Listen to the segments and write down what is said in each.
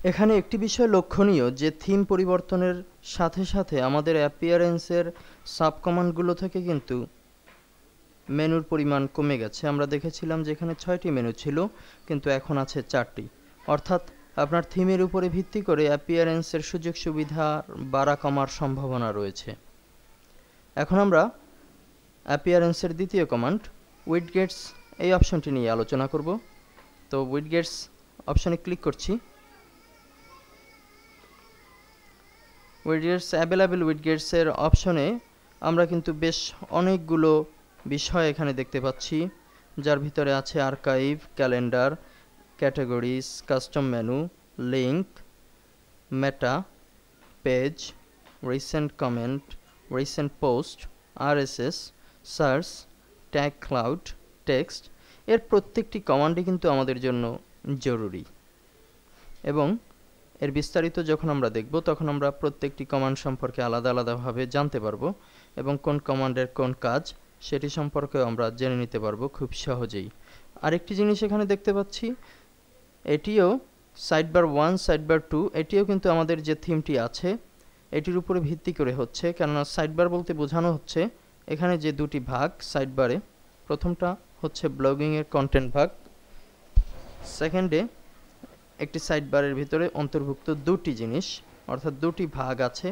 এখানে একটি বিষয় লক্ষণীয় যে থিম পরিবর্তনের সাথে সাথে আমাদের অ্যাপিয়ারেন্সের সাব কমান্ডগুলো থেকে কিন্তু মেনুর পরিমাণ কমে গেছে। আমরা দেখেছিলাম যে এখানে 6টি মেনু ছিল, কিন্তু এখন আছে 4টি। অর্থাৎ আপনার থিমের উপরে ভিত্তি করে অ্যাপিয়ারেন্সের সুযোগ সুবিধা বাড়া কমার সম্ভাবনা রয়েছে। এখন আমরা অ্যাপিয়ারেন্সের দ্বিতীয় কমান্ড উইডগেটস এই অপশনটি নিয়ে আলোচনা করব। তো উইডগেটস অপশনে ক্লিক করছি। উইডগেটস অ্যাভেলেবল উইডগেটসের অপশনে আমরা কিন্তু বেশ অনেকগুলো বিষয় এখানে দেখতে পাচ্ছি, যার ভিতরে আছে archive, calendar, categories, custom menu, link, meta, page, recent comment, recent post, RSS, search, tag cloud, text. এর প্রত্যেকটি কমান্ডই কিন্তু আমাদের জন্য জরুরি, এবং এর বিস্তারিত যখন আমরা দেখব তখন আমরা প্রত্যেকটি কমান্ড সম্পর্কে আলাদা আলাদাভাবে জানতে পারবো, এবং কোন কমান্ডের কোন কাজ সেটি সম্পর্কেও আমরা জেনে নিতে পারবো খুব সহজেই। আরেকটি জিনিস এখানে দেখতে পাচ্ছি, এটিও সাইডবার 1, সাইডবার 2, এটিও কিন্তু আমাদের যে থিমটি আছে এটির উপরে ভিত্তি করে হচ্ছে। কেননা সাইডবার বলতে বোঝানো হচ্ছে এখানে যে দুটি ভাগ সাইডবারে, প্রথমটা হচ্ছে ব্লগিংয়ের কন্টেন্ট ভাগ, সেকেন্ডে একটি সাইডবারের ভিতরে অন্তর্ভুক্ত দুটি জিনিস, অর্থাৎ দুটি ভাগ আছে।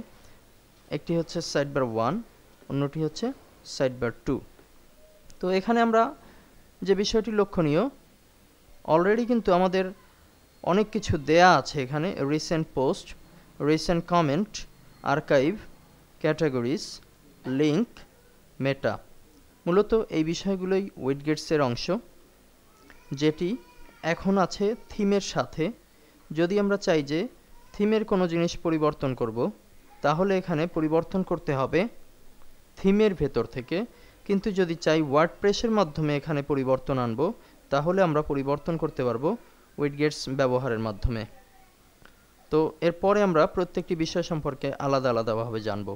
একটি হচ্ছে সাইডবার 1, অন্যটি হচ্ছে সাইডবার 2। তো এখানে আমরা যে বিষয়টি লক্ষণীয়, অলরেডি কিন্তু আমাদের অনেক কিছু দেয়া আছে এখানে। Recent post, recent comment, archive, categories, link, meta. মূলত এই বিষয়গুলোই উইডগেটসের অংশ, যেটি এখন আছে থিমের সাথে। যদি আমরা চাই যে থিমের কোনো জিনিস পরিবর্তন করব, তাহলে এখানে পরিবর্তন করতে হবে থিমের ভেতর থেকে। কিন্তু যদি চাই ওয়ার্ডপ্রেসের মাধ্যমে এখানে পরিবর্তন আনবো, তাহলে আমরা পরিবর্তন করতে পারবো উইডগেটস ব্যবহারের মাধ্যমে। তো এরপরে আমরা প্রত্যেকটি বিষয় সম্পর্কে আলাদা আলাদাভাবে জানবো।